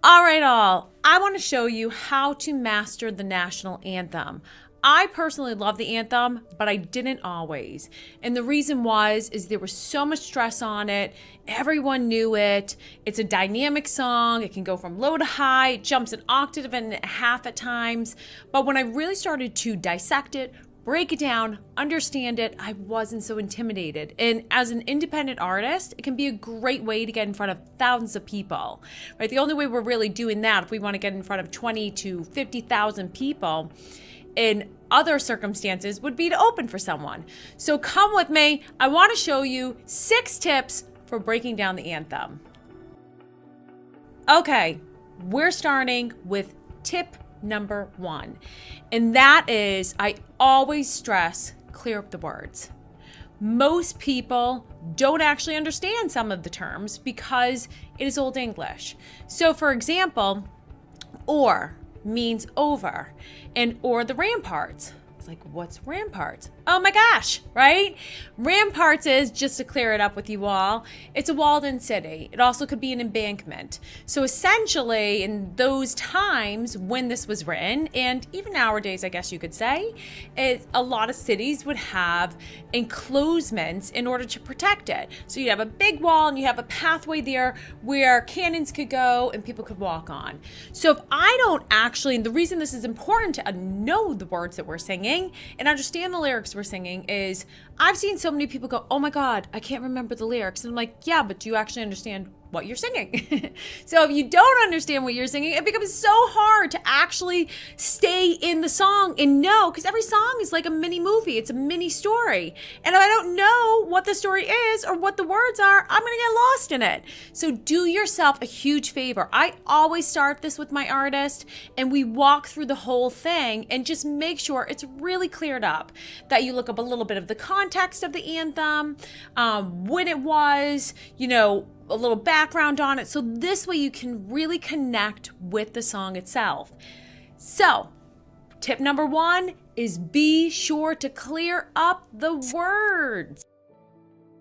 All right, I want to show you how to master the national anthem. I personally love the anthem, but I didn't always. And the reason is there was so much stress on it. Everyone knew it. It's a dynamic song. It can go from low to high. It jumps an octave and a half at times. But when I really started to dissect it, break it down, understand it, I wasn't so intimidated. And as an independent artist, it can be a great way to get in front of thousands of people, right? The only way we're really doing that, if we want to get in front of 20 to 50,000 people in other circumstances, would be to open for someone. So come with me. I want to show you 6 tips for breaking down the anthem. Okay, we're starting with tip number 1. And that is, I always stress, clear up the words. Most people don't actually understand some of the terms because it is Old English. So for example, or means over, and or the ramparts. It's like, what's ramparts? Oh my gosh, right? Ramparts is, just to clear it up with you all, it's a walled-in city. It also could be an embankment. So essentially, in those times when this was written, and even nowadays, I guess you could say, a lot of cities would have enclosements in order to protect it. So you have a big wall and you have a pathway there where cannons could go and people could walk on. So if I don't actually, and the reason this is important to know the words that we're singing and understand the lyrics we're singing is, I've seen so many people go, oh my God, I can't remember the lyrics. And I'm like, yeah, but do you actually understand what you're singing? So if you don't understand what you're singing, it becomes so hard to actually stay in the song and know, because every song is like a mini movie. It's a mini story. And if I don't know what the story is or what the words are, I'm going to get lost in it. So do yourself a huge favor. I always start this with my artist and we walk through the whole thing and just make sure it's really cleared up, that you look up a little bit of the context of the anthem, when it was, a little background on it. So this way you can really connect with the song itself. So tip number 1 is be sure to clear up the words.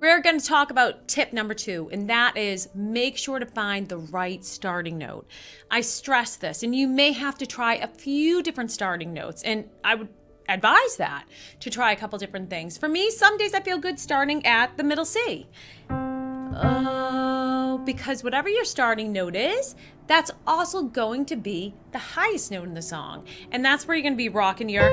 We're going to talk about tip number 2, and that is make sure to find the right starting note. I stress this, and you may have to try a few different starting notes, and I would advise that to try a couple different things. For me, some days I feel good starting at the middle C. Because whatever your starting note is, that's also going to be the highest note in the song. And that's where you're going to be rocking your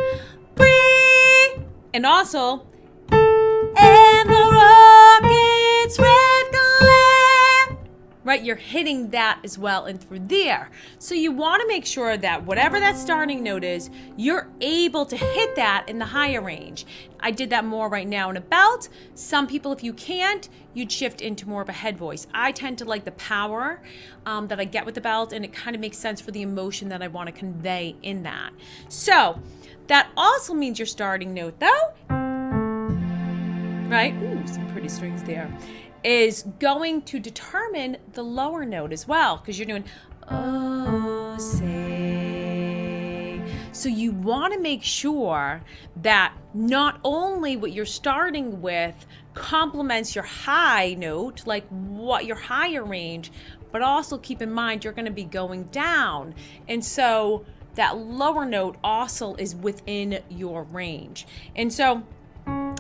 bree, and also, and the rockets red glare, right? You're hitting that as well and through there. So you want to make sure that whatever that starting note is, you're able to hit that in the higher range. I did that more right now in a belt. Some people, if you can't, you'd shift into more of a head voice. I tend to like the power that I get with the belt, and it kind of makes sense for the emotion that I want to convey in that. So that also means your starting note, though, right? Ooh, some pretty strings there. Is going to determine the lower note as well, because you're doing, oh, say. So you want to make sure that not only what you're starting with complements your high note, like what your higher range, but also keep in mind you're going to be going down. And so that lower note also is within your range. And so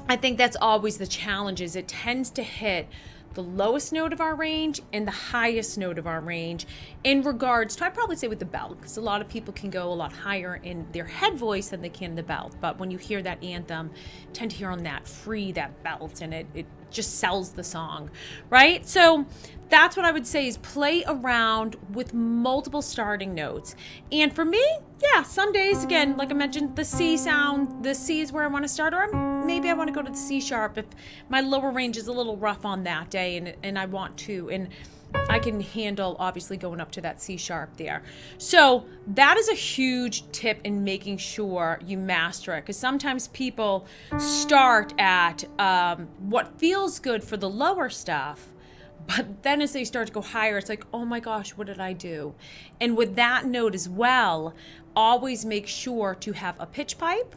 I think that's always the challenge, is it tends to hit the lowest note of our range and the highest note of our range in regards to, I'd probably say with the belt, because a lot of people can go a lot higher in their head voice than they can in the belt. But when you hear that anthem, tend to hear on that free, that belt, and it just sells the song, right? So that's what I would say, is play around with multiple starting notes. And for me, yeah, some days, again, like I mentioned, the C sound, the C is where I want to start, or maybe I want to go to the C sharp if my lower range is a little rough on that day and I want to. And I can handle obviously going up to that C sharp there. So that is a huge tip in making sure you master it, because sometimes people start at what feels good for the lower stuff, but then as they start to go higher, it's like, oh my gosh, what did I do? And with that note as well, always make sure to have a pitch pipe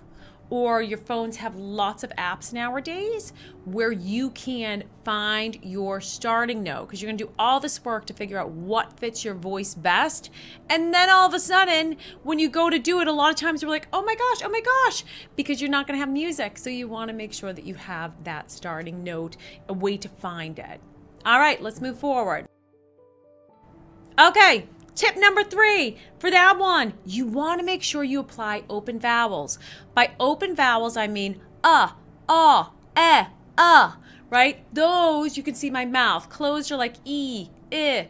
or your phones have lots of apps nowadays where you can find your starting note, because you're going to do all this work to figure out what fits your voice best. And then all of a sudden, when you go to do it, a lot of times you're like, oh my gosh, because you're not going to have music. So you want to make sure that you have that starting note, a way to find it. All right, let's move forward. Okay. Tip number 3 for that one, you want to make sure you apply open vowels. By open vowels, I mean right? Those, you can see my mouth. Closed are like e, I,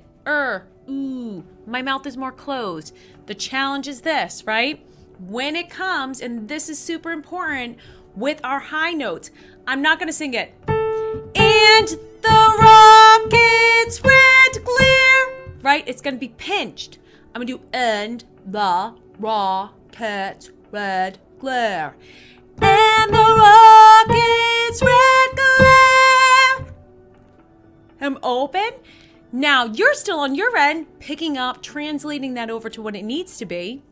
ooh. My mouth is more closed. The challenge is this, right? When it comes, and this is super important, with our high notes, I'm not going to sing it. And the rockets went clear. Right? It's going to be pinched. I'm going to do and the rockets red glare. And the rockets red glare. I'm open. Now you're still on your end, picking up, translating that over to what it needs to be.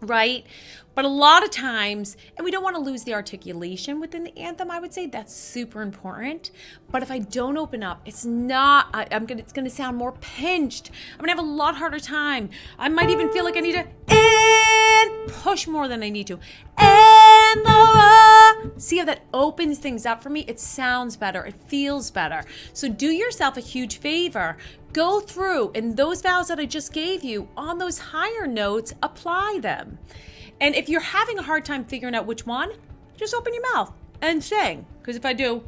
Right? But a lot of times, and we don't want to lose the articulation within the anthem, I would say that's super important. But if I don't open up, it's gonna sound more pinched. I'm gonna have a lot harder time. I might even feel like I need to and push more than I need to. And see how that opens things up for me? It sounds better, it feels better. So do yourself a huge favor. Go through, and those vowels that I just gave you on those higher notes, apply them. And if you're having a hard time figuring out which one, just open your mouth and sing. Because if I do,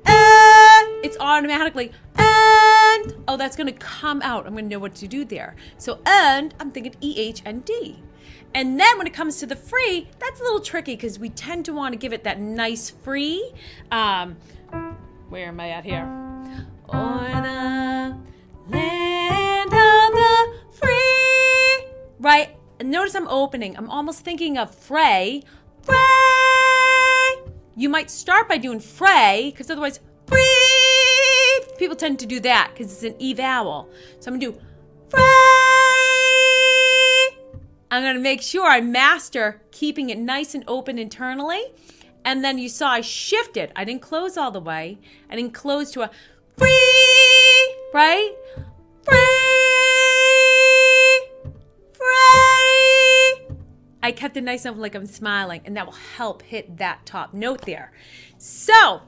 it's automatically, and, oh, that's going to come out. I'm going to know what to do there. So, and, I'm thinking E-H and D. And then when it comes to the free, that's a little tricky because we tend to want to give it that nice free. Where am I at here? O'er the land of the free. Right? And notice I'm opening. I'm almost thinking of fray. Fray. You might start by doing fray, because otherwise, free. People tend to do that because it's an E vowel. So I'm going to do fray. I'm going to make sure I master keeping it nice and open internally. And then you saw I shifted. I didn't close all the way. I didn't close to a free, right? Free. I kept it nice enough like I'm smiling, and that will help hit that top note there. So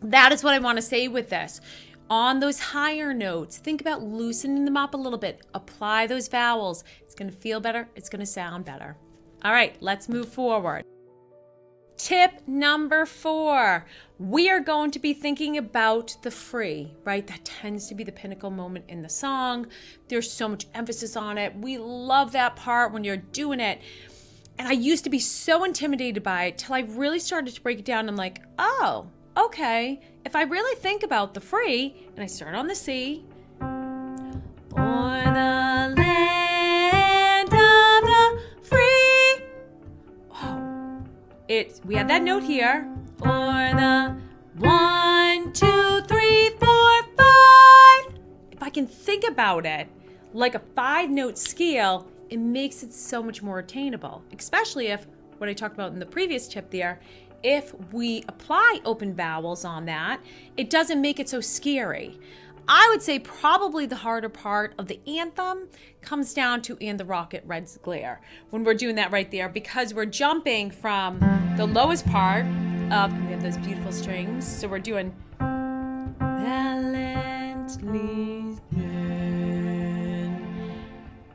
that is what I want to say with this. On those higher notes, think about loosening them up a little bit. Apply those vowels. It's going to feel better. It's going to sound better. All right, let's move forward. Tip number 4, we are going to be thinking about the free, right? That tends to be the pinnacle moment in the song. There's so much emphasis on it. We love that part when you're doing it. And I used to be so intimidated by it till I really started to break it down. I'm like, oh, okay. If I really think about the free, and I start on the C, for the land of the free. Oh, we have that note here. For the 1, 2, 3, 4, 5. If I can think about it like a 5-note scale, it makes it so much more attainable, especially if, what I talked about in the previous tip there, if we apply open vowels on that, it doesn't make it so scary. I would say probably the harder part of the anthem comes down to "And the Rocket Red's Glare" when we're doing that right there, because we're jumping from the lowest part up, and we have those beautiful strings. So we're doing valiantly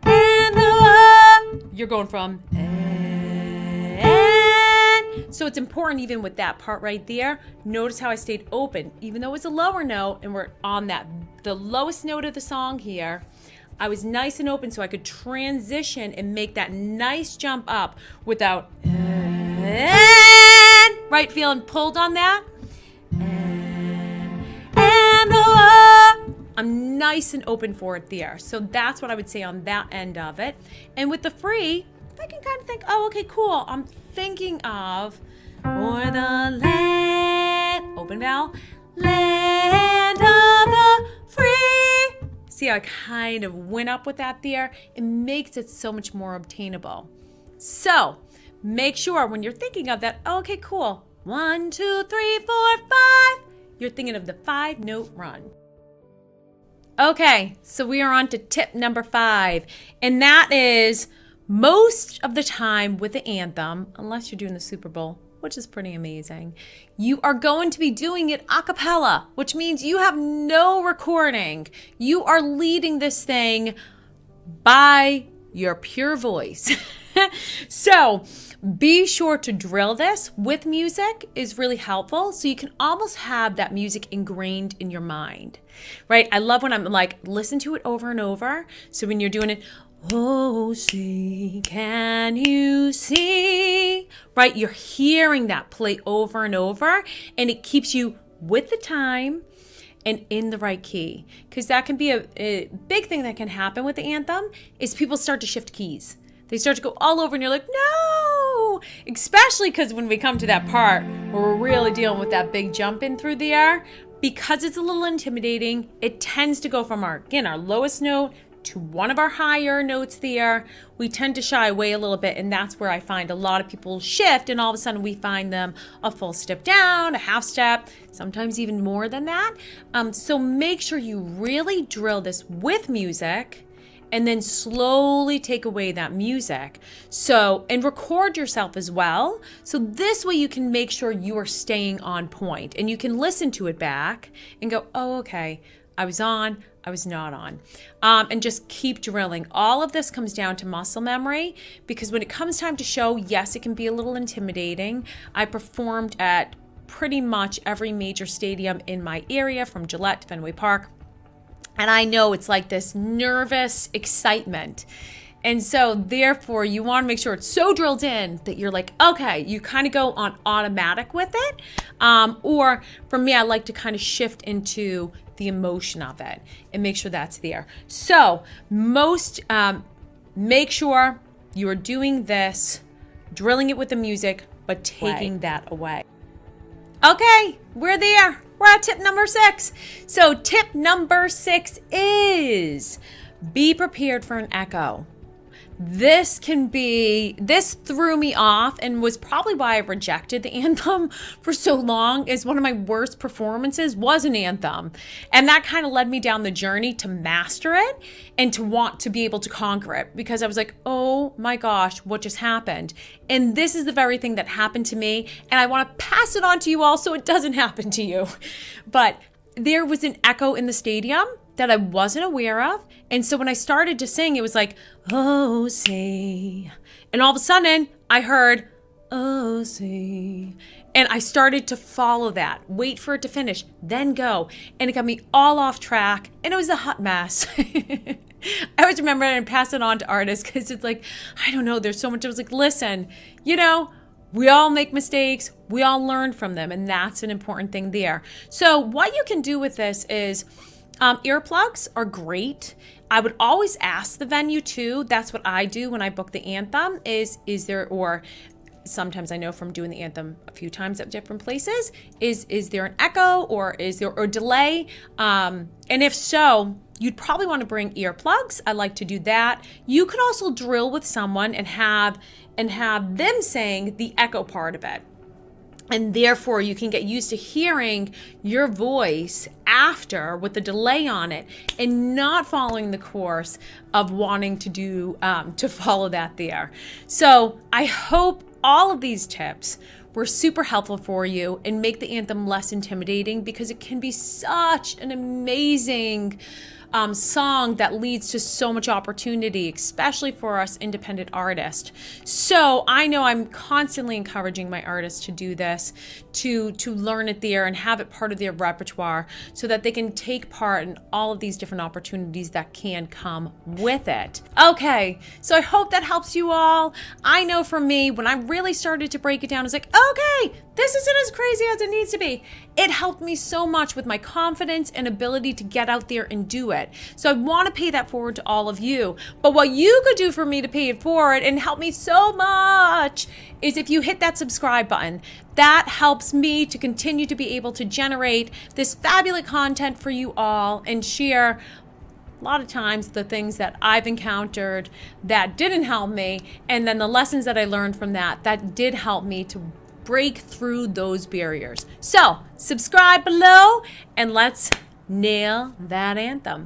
and you're going from and. So it's important even with that part right there. Notice how I stayed open, even though it's a lower note and we're on the lowest note of the song here. I was nice and open so I could transition and make that nice jump up without right, feeling pulled on that. I'm nice and open for it there. So that's what I would say on that end of it. And with the free, I can kind of think, oh, okay, cool. I'm thinking of for the land, open vowel, land of the free. See how I kind of went up with that there? It makes it so much more obtainable. So make sure when you're thinking of that, okay, cool, 1, 2, 3, 4, 5, you're thinking of the 5-note run. Okay, so we are on to tip number 5, and that is most of the time with the anthem, unless you're doing the Super Bowl, which is pretty amazing, you are going to be doing it a cappella, which means you have no recording. You are leading this thing by your pure voice. So be sure to drill this with music is really helpful. So you can almost have that music ingrained in your mind, right? I love when I'm like, listen to it over and over. So when you're doing it, oh, see, can you see? Right? You're hearing that play over and over, and it keeps you with the time and in the right key. Because that can be a big thing that can happen with the anthem is people start to shift keys. They start to go all over, and you're like, no! Especially because when we come to that part where we're really dealing with that big jump in through the air, because it's a little intimidating, it tends to go from our lowest note to one of our higher notes there. We tend to shy away a little bit, and that's where I find a lot of people shift, and all of a sudden we find them a full step down, a half step, sometimes even more than that. So make sure you really drill this with music and then slowly take away that music. So, and record yourself as well. So this way you can make sure you are staying on point, and you can listen to it back and go, oh, okay, I was on, I was not on. And just keep drilling. All of this comes down to muscle memory, because when it comes time to show, yes, it can be a little intimidating. I performed at pretty much every major stadium in my area, from Gillette to Fenway Park. And I know it's like this nervous excitement. And so therefore you want to make sure it's so drilled in that you're like, okay, you kind of go on automatic with it. Or for me, I like to kind of shift into the emotion of it and make sure that's there. So make sure you are doing this, drilling it with the music, but taking that away. Okay, we're there. We're at tip number 6. So tip number 6 is be prepared for an echo. This threw me off, and was probably why I rejected the anthem for so long. Is one of my worst performances was an anthem. And that kind of led me down the journey to master it and to want to be able to conquer it, because I was like, oh my gosh, what just happened? And this is the very thing that happened to me. And I want to pass it on to you all so it doesn't happen to you. But there was an echo in the stadium that I wasn't aware of. And so when I started to sing, it was like, oh, say. And all of a sudden, I heard, oh, say. And I started to follow that, wait for it to finish, then go. And it got me all off track, and it was a hot mess. I always remember it and pass it on to artists, because it's like, I don't know, there's so much. I was like, listen, we all make mistakes. We all learn from them, and that's an important thing there. So what you can do with this is, earplugs are great. I would always ask the venue too. That's what I do when I book the anthem is there, or sometimes I know from doing the anthem a few times at different places, is there an echo, or is there a delay? And if so, you'd probably want to bring earplugs. I like to do that. You could also drill with someone and have them saying the echo part of it. And therefore, you can get used to hearing your voice after with the delay on it, and not following the course of wanting to follow that there. So I hope all of these tips were super helpful for you and make the anthem less intimidating, because it can be such an amazing song that leads to so much opportunity, especially for us independent artists. So I know I'm constantly encouraging my artists to do this, to learn it there and have it part of their repertoire, so that they can take part in all of these different opportunities that can come with it. Okay, so I hope that helps you all. I know for me, when I really started to break it down, I was like, okay, this isn't as crazy as it needs to be. It helped me so much with my confidence and ability to get out there and do it. So I want to pay that forward to all of you. But what you could do for me to pay it forward and help me so much is if you hit that subscribe button. That helps me to continue to be able to generate this fabulous content for you all and share lot of times the things that I've encountered that didn't help me, and then the lessons that I learned from that did help me to break through those barriers. So subscribe below and let's nail that anthem.